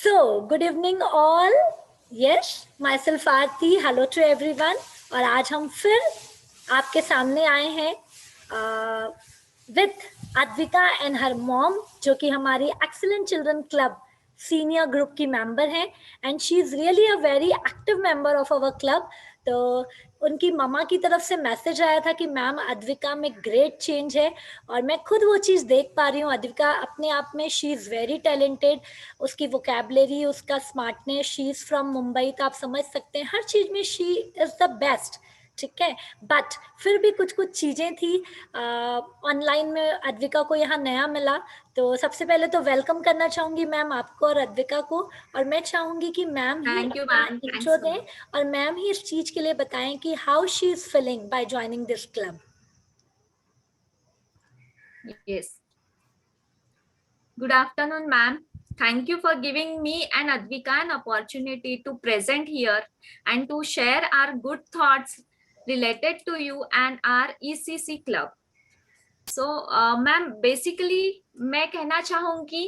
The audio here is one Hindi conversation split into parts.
Good evening all. Yes, myself Aarti. Hello to everyone. और आज हम फिर आपके सामने आए हैं with Advika and her mom, जो कि हमारी Excellent Children Club senior group की मेंबर हैं and she is really a very active member of our club. तो उनकी ममा की तरफ से मैसेज आया था कि मैम अद्विका में ग्रेट चेंज है और मैं खुद वो चीज़ देख पा रही हूँ. अद्विका अपने आप में शी इज़ वेरी टैलेंटेड. उसकी वोकेबलरी, उसका smartness, she is from Mumbai, तो आप समझ सकते हैं हर चीज़ में शी इज़ द बेस्ट. ठीक है, बट फिर भी कुछ कुछ चीज़ें थी. ऑनलाइन में अद्विका को यहाँ नया मिला. तो सबसे पहले तो वेलकम करना चाहूंगी मैम आपको और अद्विका को. और मैं चाहूंगी कि मैम ही थैंक यू अपना मैम. इंट्रो दें और मैम ही इस चीज के लिए बताएं कि how she is feeling by joining this club. Yes. Good afternoon, ma'am. Thank you for giving me and Advika an opportunity to present here and to share our good thoughts related to you and our ECC club. So, ma'am, basically, मैं कहना चाहूंगी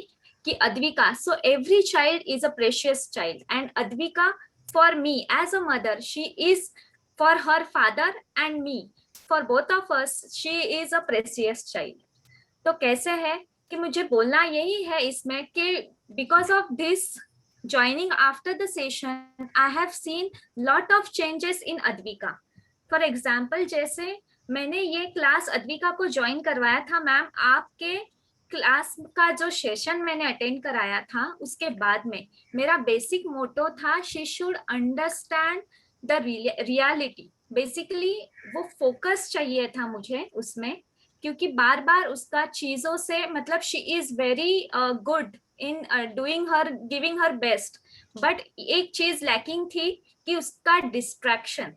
कि Advika, so every child is a precious child, and Advika, for me as a mother, she is for her father and me. For both of us, she is a precious child. तो कैसे है कि मुझे बोलना यही है इसमें कि because of this joining after the session I have seen lot of changes in Advika. For example, जैसे मैंने ये क्लास अद्विका को ज्वाइन करवाया था मैम, आपके क्लास का जो सेशन मैंने अटेंड कराया था उसके बाद में मेरा बेसिक मोटो था she should understand the reality. Basically वो फोकस चाहिए था मुझे उसमें, क्योंकि बार बार उसका चीजों से मतलब she is very good in doing her giving her best, but एक चीज लैकिंग थी कि उसका डिस्ट्रैक्शन.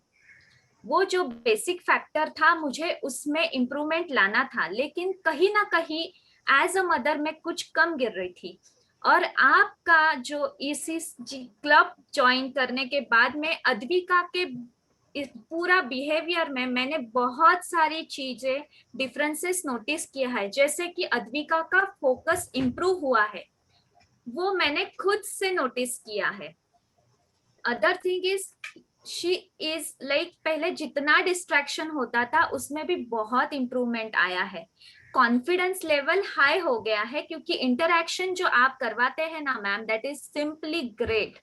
वो जो बेसिक फैक्टर था मुझे उसमें इम्प्रूवमेंट लाना था, लेकिन कहीं ना कहीं एज अ मदर मैं कुछ कम गिर रही थी. और आपका जो ईसीसी क्लब ज्वाइन करने के बाद में अद्विका के इस पूरा बिहेवियर में मैंने बहुत सारी चीजें डिफरेंसेस नोटिस किया है. जैसे कि अद्विका का फोकस इम्प्रूव हुआ है, वो मैंने खुद से नोटिस किया है. Other thing is she is like पहले जितना डिस्ट्रैक्शन होता था उसमें भी बहुत इम्प्रूवमेंट आया है. कॉन्फिडेंस लेवल हाई हो गया है क्योंकि इंटरैक्शन जो आप करवाते हैं ना ma'am, that is simply great.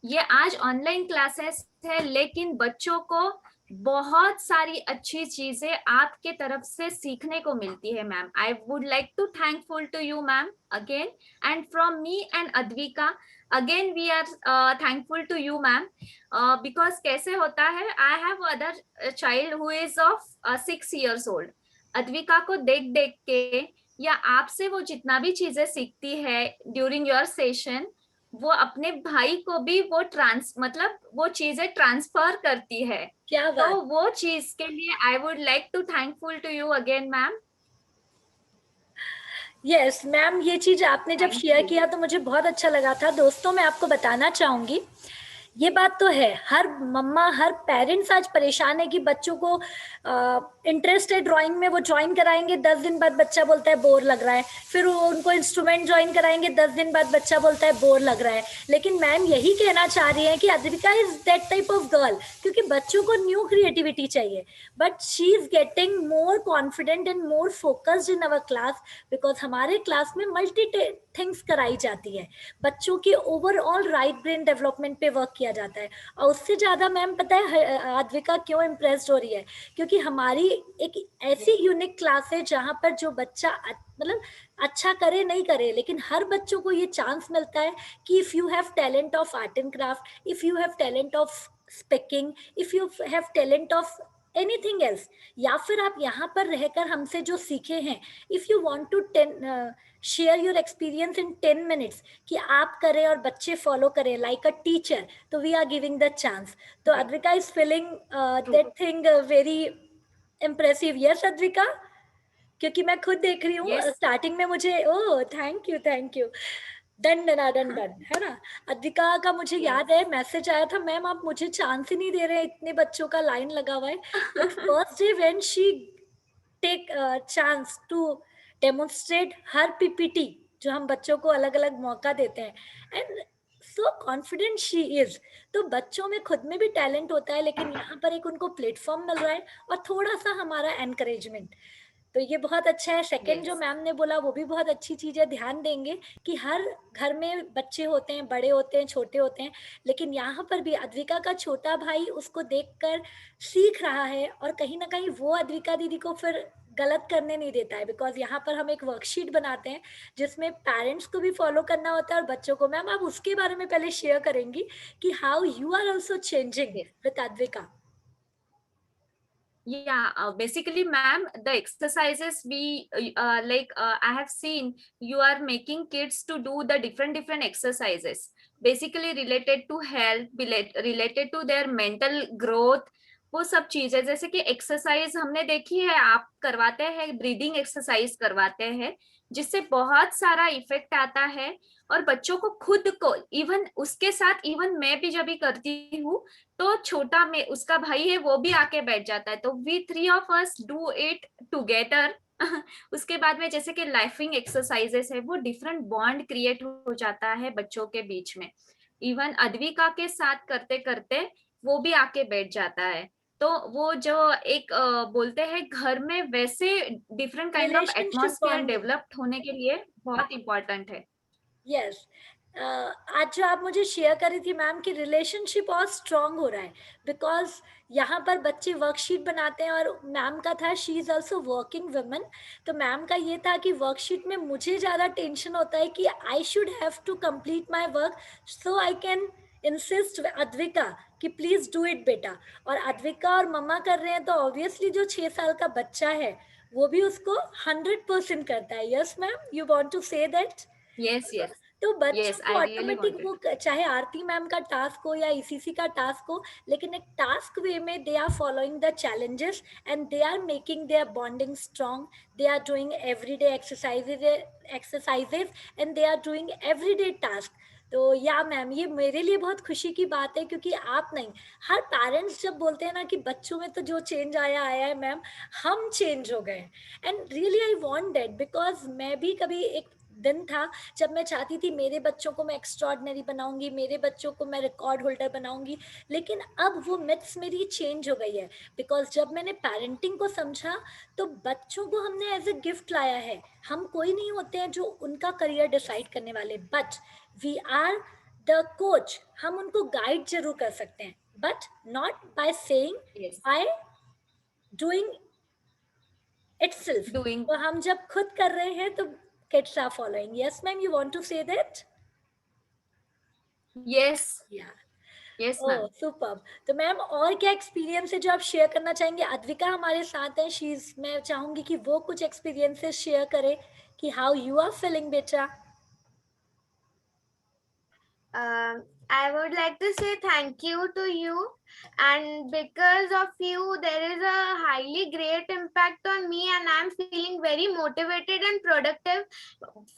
ये आज ऑनलाइन क्लासेस है लेकिन बच्चों को बहुत सारी अच्छी चीजें आपके तरफ से सीखने को मिलती है ma'am. I would like to thankful to you ma'am again, and from me and Advika again we are thankful to you ma'am. Because कैसे होता है, I have other child who is of 6 years old. Advika को देख देख के या आपसे वो जितना भी चीजें सीखती है ड्यूरिंग योर सेशन, वो अपने भाई को भी वो मतलब वो चीजें ट्रांसफर करती है. क्या तो बात. वो चीज के लिए I would like to thankful to you again ma'am. Yes ma'am, ये चीज आपने जब थैंक शेयर यू. किया तो मुझे बहुत अच्छा लगा था. दोस्तों, मैं आपको बताना चाहूंगी, ये बात तो है, हर मम्मा हर पेरेंट्स आज परेशान है कि बच्चों को इंटरेस्ट है ड्राइंग में, वो ज्वाइन कराएंगे, 10 दिन बाद बच्चा बोलता है बोर लग रहा है. फिर वो उनको इंस्ट्रूमेंट ज्वाइन कराएंगे, 10 दिन बाद बच्चा बोलता है बोर लग रहा है. लेकिन मैम यही कहना चाह रही है कि Advika is that type of girl, क्योंकि बच्चों को न्यू क्रिएटिविटी चाहिए. But she is getting more confident and more focused in our class, because हमारे क्लास में मल्टी थिंग्स कराई जाती है. बच्चों के ओवरऑल राइट ब्रेन डेवलपमेंट पे वर्क किया जाता है. और उससे ज्यादा मैम पता है अद्विका क्यों इम्प्रेस्ड हो रही है? क्योंकि हमारी एक ऐसी यूनिक क्लास है जहां पर जो बच्चा मतलब अच्छा करे नहीं करे, लेकिन हर बच्चों को ये चांस मिलता है कि if you have talent of art and craft, if you have talent of speaking, if you have talent of anything else, या फिर आप यहाँ पर रहकर हमसे जो सीखे हैं, if you want to share your experience in 10 minutes कि आप करें और बच्चे फॉलो करें लाइक अ टीचर, तो we are giving the chance. तो Advika is feeling that thing very impressive. Yes Advika, क्योंकि मैं खुद देख रही हूँ यस. स्टार्टिंग में मुझे, oh thank you thank you, done done done done, है ना. अद्विका का मुझे याद है मैसेज आया था, मैम आप मुझे चांस ही नहीं दे रहे, इतने बच्चों का लाइन लगा हुआ है. But first day when she take chance to demonstrate her PPT, जो हम बच्चों को अलग अलग मौका देते हैं, and so confident she is. तो बच्चों में खुद में भी टैलेंट होता है, लेकिन यहाँ पर एक उनको प्लेटफॉर्म मिल रहा है और थोड़ा सा हमारा एनकरेजमेंट। तो ये बहुत अच्छा है। सेकंड जो Yes. मैम ने बोला वो भी बहुत अच्छी चीज है, ध्यान देंगे कि हर घर में बच्चे होते हैं, बड़े होते हैं, छोटे होते हैं, लेकिन यहाँ पर भी अद्विका का छोटा भाई उसको देखकर सीख रहा है और कहीं ना कहीं वो अद्विका दीदी को फिर गलत करने नहीं देता है, बिकॉज यहाँ पर हम एक वर्कशीट बनाते हैं जिसमें पेरेंट्स को भी फॉलो करना होता है और बच्चों को। मैम आप उसके बारे में पहले शेयर करेंगी कि how you are also changing Yes. With Advika. Yeah, basically, ma'am, the exercises we I have seen you are making kids to do the different exercises, basically related to health, related to their mental growth. वो सब चीजें जैसे कि एक्सरसाइज हमने देखी है, आप करवाते हैं, ब्रीदिंग एक्सरसाइज करवाते हैं, जिससे बहुत सारा इफेक्ट आता है। और बच्चों को खुद को, इवन उसके साथ, इवन मैं भी जब भी करती हूँ तो छोटा में उसका भाई है वो भी आके बैठ जाता है, तो we three of us do it together. उसके बाद में जैसे कि लाइफिंग एक्सरसाइजेस है, वो डिफरेंट बॉन्ड क्रिएट हो जाता है बच्चों के बीच में। इवन अद्विका के साथ करते करते वो भी आके बैठ जाता है। तो वो जो एक बोलते हैं घर में, वैसे different kind of relationship atmosphere bonding. Developed होने के लिए बहुत इंपॉर्टेंट है। यस। आज जो आप मुझे शेयर करी थी मैम कि रिलेशनशिप और स्ट्रांग हो रहा है, बिकॉज यहाँ पर बच्चे वर्कशीट बनाते हैं और मैम का था she is also working woman. तो मैम का ये था कि वर्कशीट में मुझे ज़्यादा टेंशन होता है कि I should have to complete my work, so I can insist Advika कि प्लीज डू इट बेटा। और अद्विका और मम्मा कर रहे हैं तो ऑब्वियसली जो 6 साल का बच्चा है वो भी उसको 100% करता है। Yes ma'am, you want to say that. Yes, yes, तो बच्चों यस, को आई रियली ऑटोमेटिक वांटेड। वो चाहे आरती मैम का टास्क हो या ईसीसी का टास्क हो, लेकिन एक टास्क वे में they are following the challenges and they are making their bonding strong. They are doing everyday exercises and they are doing everyday task. तो या मैम ये मेरे लिए बहुत खुशी की बात है, क्योंकि आप नहीं, हर पेरेंट्स जब बोलते हैं ना कि बच्चों में तो जो चेंज आया आया है मैम, हम चेंज हो गए। And really I want that, because मैं भी कभी एक दिन था जब मैं चाहती थी मेरे बच्चों को मैं एक्स्ट्रॉर्डनरी बनाऊंगी, मेरे बच्चों को मैं रिकॉर्ड होल्डर बनाऊंगी, लेकिन अब वो मिथ्स मेरी चेंज हो गई है। बिकॉज जब मैंने पेरेंटिंग को समझा तो बच्चों को हमने एज ए गिफ्ट लाया है। हम कोई नहीं होते हैं जो उनका करियर डिसाइड करने वाले, but we are the coach. हम उनको गाइड जरूर कर सकते हैं, but not by saying, yes, by doing itself। Doing. तो हम जब खुद कर रहे हैं तो kids are following। yes ma'am, you want to say that? Yes, yeah। Yes oh ma'am. Super. तो मैम और क्या एक्सपीरियंस है जो आप शेयर करना चाहेंगे? अद्विका हमारे साथ है, शीज, मैं चाहूंगी कि वो कुछ एक्सपीरियंसेस शेयर करे कि हाउ यू आर फीलिंग बेटा। I would like to say thank you to you, and because of you, there is a highly great impact on me, and I'm feeling very motivated and productive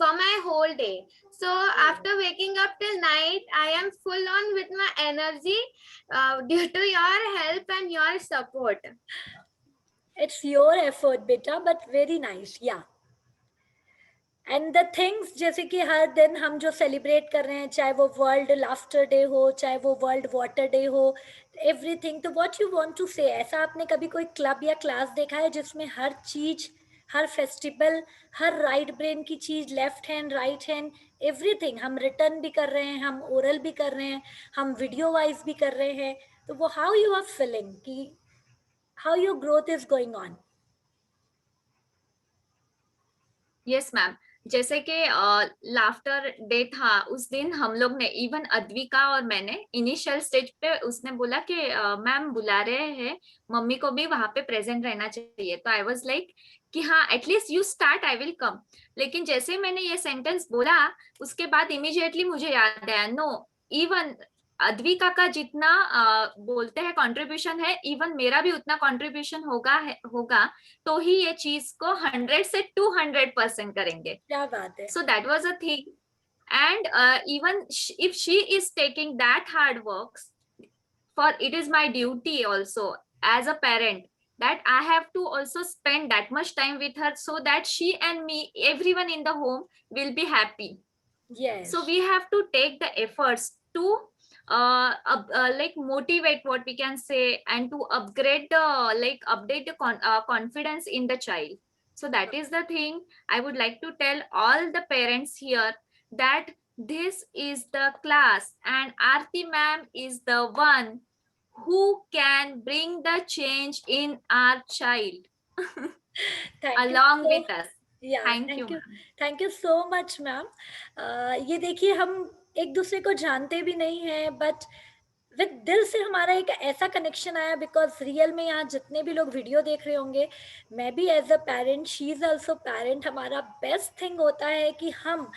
for my whole day. So after waking up till night, I am full on with my energy due to your help and your support. It's your effort बेटा, but very nice। yeah। And the things जैसे कि हर दिन हम जो सेलिब्रेट कर रहे हैं, चाहे वो वर्ल्ड लाफ्टर डे हो, चाहे वो वर्ल्ड वाटर डे हो, एवरीथिंग। तो व्हाट यू वांट टू से, ऐसा आपने कभी कोई क्लब या क्लास देखा है जिसमें हर चीज, हर फेस्टिवल, हर राइट ब्रेन की चीज, left hand, right hand, everything हम रिटर्न भी कर रहे हैं, हम ओरल भी कर रहे हैं, हम वीडियो वाइज भी कर रहे हैं। तो वो हाउ यू आर फीलिंग कि how your growth is going on? Yes ma'am, जैसे कि लाफ्टर डे था, उस दिन हम लोग ने, इवन अद्विका और मैंने, इनिशियल स्टेज पे उसने बोला कि मैम बुला रहे हैं, मम्मी को भी वहां पे प्रेजेंट रहना चाहिए। तो आई वाज लाइक कि हाँ, at least you start, I will come. लेकिन जैसे ही मैंने ये सेंटेंस बोला, उसके बाद इमीडिएटली मुझे याद आया, नो, इवन अद्विका का जितना बोलते हैं कंट्रीब्यूशन है, इवन मेरा भी उतना कंट्रीब्यूशन होगा, तो ही ये चीज को 100 से 200% करेंगे। क्या बात है। So that was a thing. And even if she is taking that hard works, for it is my duty also as a parent that I have to also spend that much time with her, so that she and me, everyone in the home will be happy. Yes. So we have to take the efforts to like motivate, what we can say, and to upgrade the like update the confidence in the child. So that is the thing I would like to tell all the parents here, that this is the class and Aarti ma'am is the one who can bring the change in our child Thank you along so with us. या Thank you, ma'am. Thank you so much ma'am. ये देखिए, हम एक दूसरे को जानते भी नहीं हैं, बट विद दिल से हमारा एक ऐसा कनेक्शन आया, बिकॉज रियल में यहाँ जितने भी लोग वीडियो देख रहे होंगे, मैं भी as a parent, she is also parent, हमारा बेस्ट थिंग होता है कि हम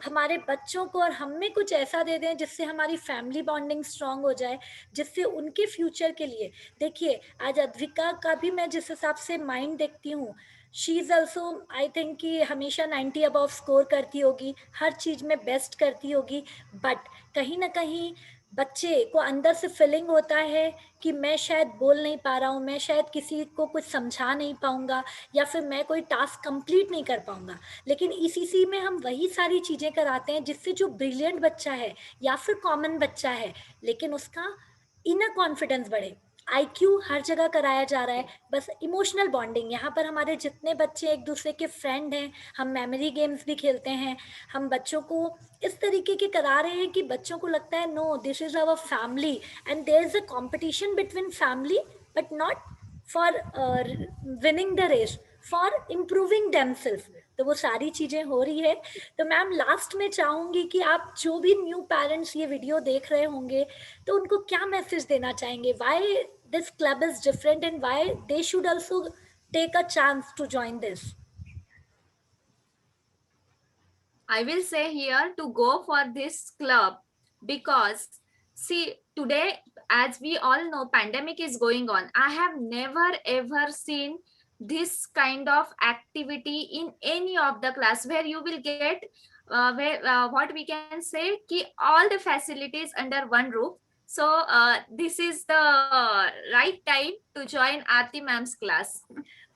हमारे बच्चों को और हम में कुछ ऐसा दे दें जिससे हमारी फैमिली बॉन्डिंग स्ट्रांग हो जाए, जिससे उनके फ्यूचर के लिए, देखिए आज अद्विका का भी मैं जिस हिसाब से माइंड देखती हूँ, she is also, I think कि हमेशा 90 अबव स्कोर करती होगी, हर चीज में बेस्ट करती होगी, बट कहीं ना कहीं बच्चे को अंदर से फीलिंग होता है कि मैं शायद बोल नहीं पा रहा हूँ, मैं शायद किसी को कुछ समझा नहीं पाऊंगा, या फिर मैं कोई टास्क कंप्लीट नहीं कर पाऊंगा। लेकिन ईसीसी में हम वही सारी चीजें कराते हैं जिससे जो ब्रिलियंट बच्चा है या फिर कॉमन बच्चा है, लेकिन उसका इनर कॉन्फिडेंस बढ़े। आईक्यू हर जगह कराया जा रहा है, बस इमोशनल बॉन्डिंग, यहाँ पर हमारे जितने बच्चे एक दूसरे के फ्रेंड हैं, हम मेमोरी गेम्स भी खेलते हैं, हम बच्चों को इस तरीके के करा रहे हैं कि बच्चों को लगता है no this is our family, and there is a competition between family, but not for winning the race, for improving themself. तो वो सारी चीजें हो रही है। तो मैम लास्ट में चाहूंगी कि आप जो भी न्यू पेरेंट्स ये वीडियो देख रहे होंगे, तो उनको क्या मैसेज देना चाहेंगे, why this club is different and why they should also take a chance to join this? I will say here to go for this club because see, today, as we all know, pandemic is going on. I have never ever seen this kind of activity in any of the class where you will get what we can say ki all the facilities under one roof. So this is the right time to join Aarti ma'am's class.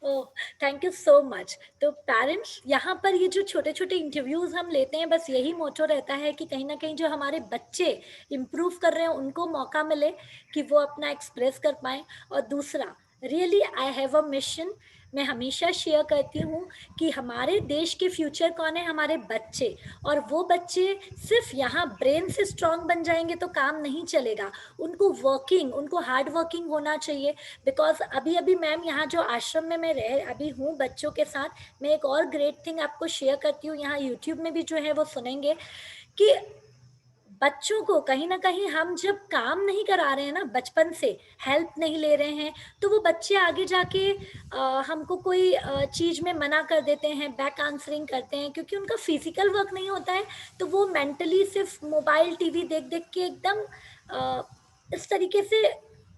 Oh, thank you so much. तो पेरेंट्स, यहाँ पर ये जो छोटे छोटे इंटरव्यूज हम लेते हैं, बस यही मोटो रहता है कि कहीं ना कहीं जो हमारे बच्चे इम्प्रूव कर रहे हैं उनको मौका मिले कि वो अपना एक्सप्रेस कर पाएँ। और दूसरा, really I have a mission, मैं हमेशा शेयर करती हूँ कि हमारे देश के फ्यूचर कौन है, हमारे बच्चे। और वो बच्चे सिर्फ यहाँ ब्रेन से स्ट्रांग बन जाएंगे तो काम नहीं चलेगा, उनको वर्किंग, उनको हार्ड वर्किंग होना चाहिए। बिकॉज अभी अभी मैम यहाँ जो आश्रम में मैं रह अभी हूँ बच्चों के साथ, मैं एक और ग्रेट थिंग आपको शेयर करती हूँ, यहाँ यूट्यूब में भी जो है वो सुनेंगे कि बच्चों को कहीं ना कहीं हम जब काम नहीं करा रहे हैं ना, बचपन से हेल्प नहीं ले रहे हैं, तो वो बच्चे आगे जाके हमको कोई चीज में मना कर देते हैं, बैक आंसरिंग करते हैं, क्योंकि उनका फिजिकल वर्क नहीं होता है, तो वो मेंटली सिर्फ मोबाइल टीवी देख देख के एकदम इस तरीके से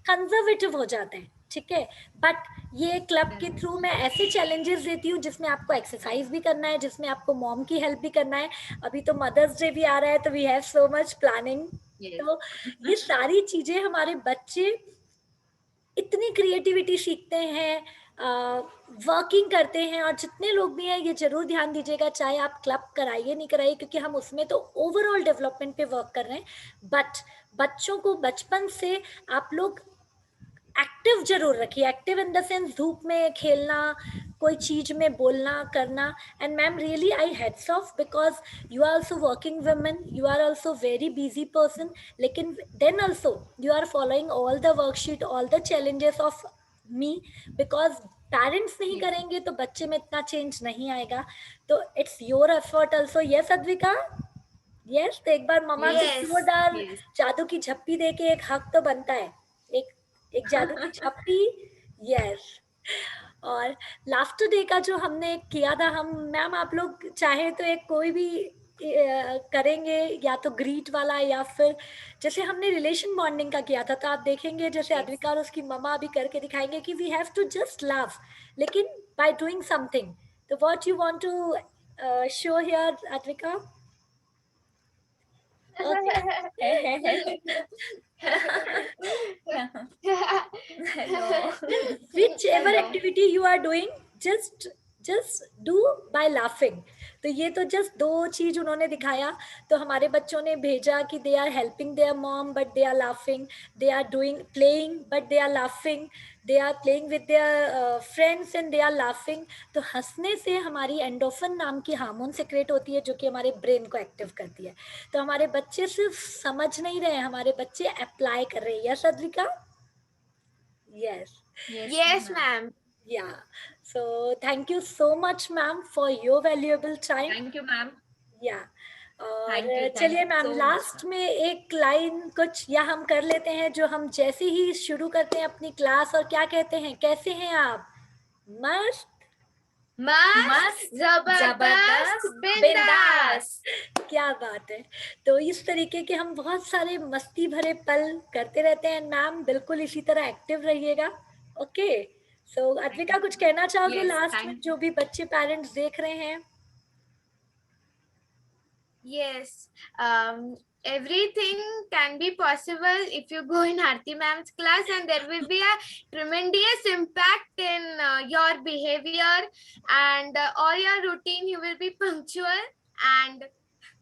कंजर्वेटिव हो जाते हैं। ठीक है, बट ये क्लब के थ्रू मैं ऐसे चैलेंजेस देती हूँ जिसमें आपको एक्सरसाइज भी करना है, जिसमें आपको मॉम की हेल्प भी करना है। अभी तो मदर्स डे भी आ रहा है, तो we have so much planning. तो ये सारी चीजें हमारे बच्चे इतनी क्रिएटिविटी सीखते हैं, वर्किंग करते हैं, और जितने लोग भी हैं ये जरूर ध्यान दीजिएगा, चाहे आप क्लब कराइए नहीं कराइए, क्योंकि हम उसमें तो ओवरऑल डेवलपमेंट पे वर्क कर रहे हैं, बट बच्चों को बचपन से आप लोग एक्टिव जरूर रखिए। एक्टिव इन द सेंस धूप में खेलना, कोई चीज में बोलना करना। And ma'am really I hats off, because you are also working women, you are also very busy person, लेकिन then also you are following all the worksheet, all the challenges of me, because parents नहीं करेंगे तो बच्चे में इतना चेंज नहीं आएगा। तो it's your effort also. Yes Advika, yes, तो एक बार ममा को Yes. जोरदार Yes. जादू की झप्पी देके एक हक तो बनता है, एक एक जादू की झप्पी। यस। और लाफ्टर डे का जो हमने किया था, हम मैम आप लोग चाहे तो एक कोई भी करेंगे, या तो ग्रीट वाला, या फिर जैसे हमने रिलेशन बॉन्डिंग का किया था, तो आप देखेंगे जैसे अद्विका और उसकी मम्मा अभी करके दिखाएंगे कि we have to just love, लेकिन बाय डूइंग समथिंग। तो what you want to show here Advika? No. Whichever activity you are doing, just do by laughing. तो ये तो जस्ट 2 चीज उन्होंने दिखाया। तो हमारे बच्चों ने भेजा कि they are helping their mom but they are laughing, they are doing playing but they are laughing, they are playing with their friends and they are laughing. तो हंसने से हमारी एंडोफिन नाम की हार्मोन सिक्रेट होती है जो कि हमारे ब्रेन को एक्टिव करती है। तो हमारे बच्चे सिर्फ समझ नहीं रहे, हमारे बच्चे अप्लाई कर रहे हैं। Yes Advika? Yes. Yes, ma'am. Yeah. So thank you so much, ma'am, for your valuable time. Thank you, ma'am. Yeah. और Thank you चलिए मैम, so much, लास्ट में एक लाइन कुछ या हम कर लेते हैं जो हम जैसे ही शुरू करते हैं अपनी क्लास। और क्या कहते हैं, कैसे हैं आप? मस्त, मस्त, जबरदस्त, जबरदस्त, बिंदास। क्या बात है। तो इस तरीके के हम बहुत सारे मस्ती भरे पल करते रहते हैं मैम, बिल्कुल इसी तरह एक्टिव रहिएगा। ओके, सो अद्विका कुछ कहना चाहोगे Yes, लास्ट thank में, जो भी बच्चे पेरेंट्स देख रहे हैं? Yes, everything can be possible if you go in Aarti ma'am's class, and there will be a tremendous impact in your behavior and all your routine. You will be punctual, and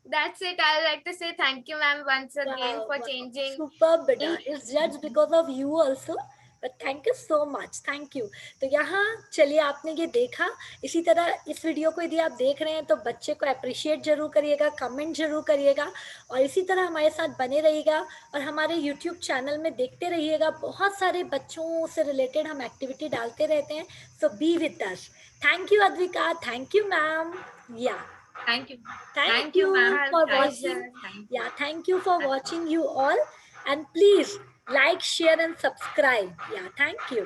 that's it. I would like to say thank you, ma'am, once again for changing. Superb beta. It's just because of you also. But thank you so much. Thank you. तो यहाँ चलिए, आपने ये देखा। इसी तरह इस वीडियो को यदि आप देख रहे हैं तो बच्चे को अप्रिशिएट जरूर करिएगा, कमेंट जरूर करिएगा, और इसी तरह हमारे साथ बने रहिएगा और हमारे YouTube चैनल में देखते रहिएगा। बहुत सारे बच्चों से रिलेटेड हम एक्टिविटी डालते रहते हैं। So be with us. Thank you Advika, thank you ma'am. Yeah Thank you. Thank you Our for pleasure. watching. Yeah, thank you for watching you all. And please like, share and subscribe. Yeah, thank you.